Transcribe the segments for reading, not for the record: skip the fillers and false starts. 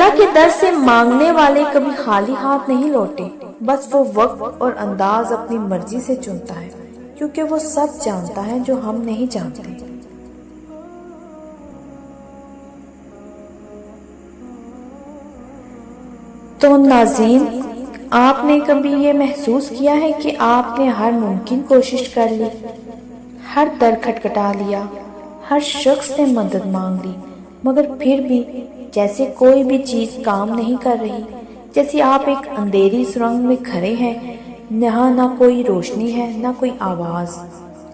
اللہ کے در سے مانگنے والے کبھی خالی ہاتھ نہیں لوٹے، بس وہ وقت اور انداز اپنی مرضی سے چنتا ہے، کیونکہ وہ سب جانتا ہے جو ہم نہیں جانتے۔ تو ناظرین، آپ نے کبھی یہ محسوس کیا ہے کہ آپ نے ہر ممکن کوشش کر لی، ہر در کھٹکھٹا لیا، ہر شخص سے مدد مانگ لی، مگر پھر بھی جیسے کوئی بھی چیز کام نہیں کر رہی، جیسے آپ ایک اندھیری سرنگ میں کھڑے ہیں، یہاں نہ کوئی روشنی ہے نہ کوئی آواز۔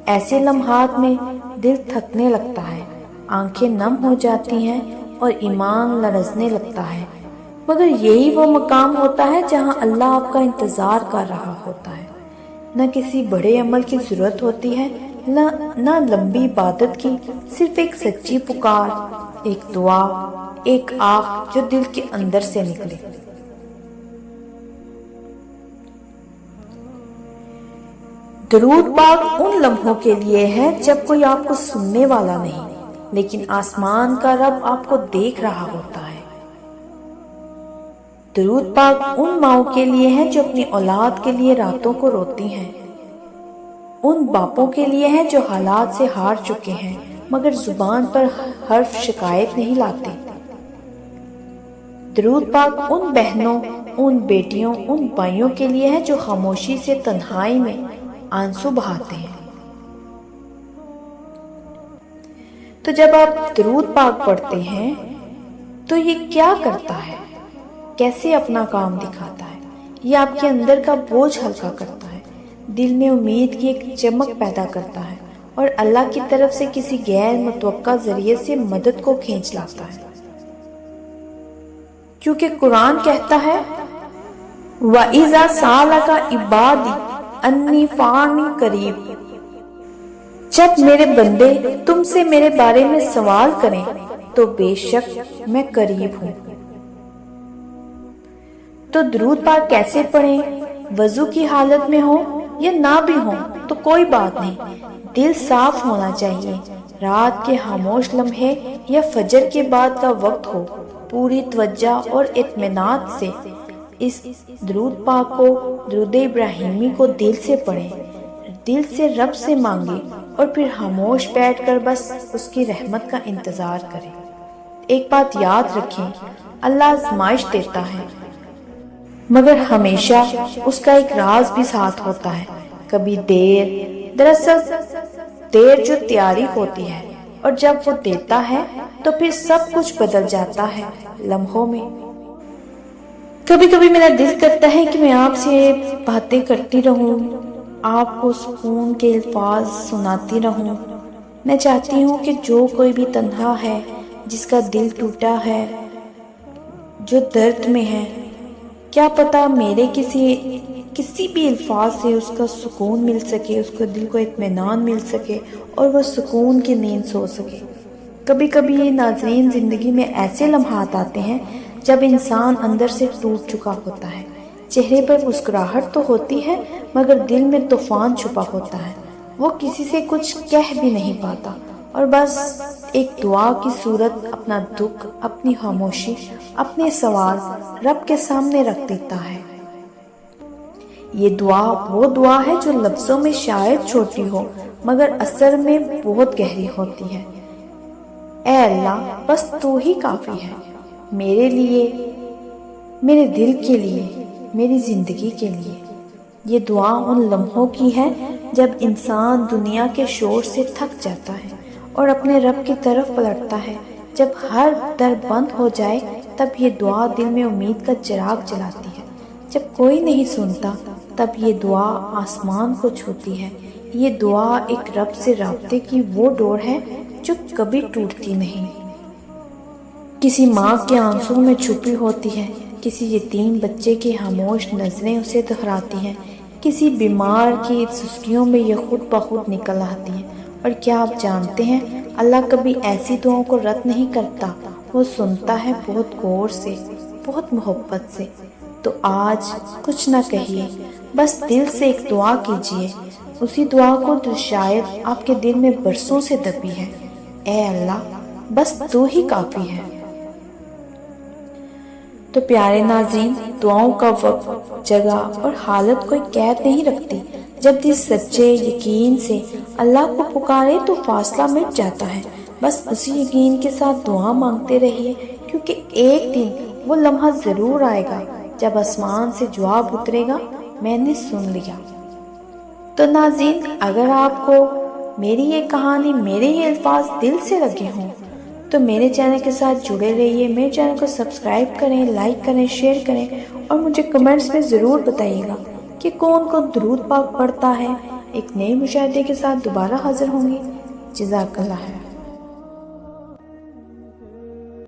ایسے لمحات میں دل تھکنے لگتا ہے، آنکھیں نم ہو جاتی ہیں اور ایمان لرزنے لگتا ہے، مگر یہی وہ مقام ہوتا ہے جہاں اللہ آپ کا انتظار کر رہا ہوتا ہے۔ نہ کسی بڑے عمل کی ضرورت ہوتی ہے، نہ لمبی عبادت کی، صرف ایک سچی پکار، ایک دعا، ایک آہ جو دل کے اندر سے نکلے۔ درود پاک ان لمحوں کے لیے ہے جب کوئی آپ کو سننے والا نہیں، لیکن آسمان کا رب آپ کو دیکھ رہا ہوتا ہے۔ درود پاک ان ماؤں کے لیے ہے جو اپنی اولاد کے لیے راتوں کو روتی ہیں، ان باپوں کے لیے ہے جو حالات سے ہار چکے ہیں مگر زبان پر حرف شکایت نہیں لاتے۔ درود پاک ان بہنوں، ان بیٹیوں، ان بھائیوں کے لیے ہے جو خاموشی سے تنہائی میں آنسو بہاتے ہیں۔ تو جب آپ درود پاک پڑھتے ہیں تو یہ کیا کرتا ہے؟ کیسے اپنا کام دکھاتا ہے؟ یہ آپ کے اندر کا بوجھ ہلکا کرتا ہے، دل میں امید کی ایک چمک پیدا کرتا ہے اور اللہ کی طرف سے کسی غیر متوقع ذریعے سے مدد کو کھینچ لاتا ہے۔ کیونکہ قرآن کہتا ہے وَإِذَا سَأَلَكَ عِبَادِي أَنِّي فَإِنِّي قَرِيبٌ، جب میرے بندے تم سے میرے بارے میں سوال کریں تو بے شک میں قریب ہوں۔ تو درود پاک کیسے پڑھیں؟ وضو کی حالت میں ہو یا نہ بھی ہو تو کوئی بات نہیں، دل صاف ہونا چاہیے، رات کے خاموش لمحے یا فجر کے بعد کا وقت ہو، پوری توجہ اور اطمینان سے اس درود پاک کو، درود ابراہیمی کو دل سے پڑھیں، دل سے رب سے مانگیں اور پھر خاموش بیٹھ کر بس اس کی رحمت کا انتظار کریں۔ ایک بات یاد رکھیں، اللہ آزمائش دیتا ہے مگر ہمیشہ اس کا ایک راز بھی ساتھ ہوتا ہے، کبھی دیر، دراصل دیر جو تیاری ہوتی ہے، اور جب وہ دیتا ہے تو پھر سب کچھ بدل جاتا ہے لمحوں میں۔ کبھی کبھی میرا دل کرتا ہے کہ میں آپ سے باتیں کرتی رہوں، آپ کو سکون کے الفاظ سناتی رہوں۔ میں چاہتی ہوں کہ جو کوئی بھی تنہا ہے، جس کا دل ٹوٹا ہے، جو درد میں ہے، کیا پتا میرے کسی بھی الفاظ سے اس کا سکون مل سکے، اس کو دل کو اطمینان مل سکے اور وہ سکون کی نیند سو سکے۔ کبھی کبھی ناظرین، زندگی میں ایسے لمحات آتے ہیں جب انسان اندر سے ٹوٹ چکا ہوتا ہے، چہرے پر مسکراہٹ تو ہوتی ہے مگر دل میں طوفان چھپا ہوتا ہے، وہ کسی سے کچھ کہہ بھی نہیں پاتا اور بس ایک دعا کی صورت اپنا دکھ، اپنی خاموشی، اپنے سوال رب کے سامنے رکھ دیتا ہے۔ یہ دعا وہ دعا ہے جو لفظوں میں شاید چھوٹی ہو مگر اثر میں بہت گہری ہوتی ہے۔ اے اللہ، بس تو ہی کافی ہے میرے لیے، میرے دل کے لیے، میری زندگی کے لیے۔ یہ دعا ان لمحوں کی ہے جب انسان دنیا کے شور سے تھک جاتا ہے اور اپنے رب کی طرف پلٹتا ہے، جب ہر در بند ہو جائے تب یہ دعا دل میں امید کا چراغ جلاتی ہے، جب کوئی نہیں سنتا تب یہ دعا آسمان کو چھوتی ہے۔ یہ دعا ایک رب سے رابطے کی وہ ڈور ہے جو کبھی ٹوٹتی نہیں، کسی ماں کے آنسوں میں چھپی ہوتی ہے، کسی یتیم بچے کی خاموش نظریں اسے دہراتی ہیں، کسی بیمار کی سستیوں میں یہ خود بخود نکل آتی ہیں۔ اور کیا آپ جانتے ہیں، اللہ کبھی ایسی دعاؤں کو رد نہیں کرتا، وہ سنتا ہے بہت غور سے، بہت محبت سے۔ تو آج کچھ نہ کہیے، بس دل سے ایک دعا کیجیے، اسی دعا کو جو شاید آپ کے دل میں برسوں سے دبی ہے۔ اے اللہ، بس تو ہی کافی ہے۔ تو پیارے ناظرین، دعاؤں کا وقت، جگہ اور حالت کوئی قید نہیں رکھتی۔ جب دل سچے یقین سے اللہ کو پکارے تو فاصلہ مٹ جاتا ہے۔ بس اسی یقین کے ساتھ دعا مانگتے رہیے، کیونکہ ایک دن وہ لمحہ ضرور آئے گا جب آسمان سے جواب اترے گا، میں نے سن لیا۔ تو ناظرین، اگر آپ کو میری یہ کہانی، میرے یہ الفاظ دل سے لگے ہوں تو میرے چینل کے ساتھ جڑے رہیے۔ میرے چینل کو سبسکرائب کریں، لائک کریں، شیئر کریں اور مجھے کمنٹس میں ضرور بتائیے گا کہ کون کون درود پاک پڑھتا ہے۔ ایک نئے مشاہدے کے ساتھ دوبارہ حاضر ہوں گی۔ جزاک اللہ خیر۔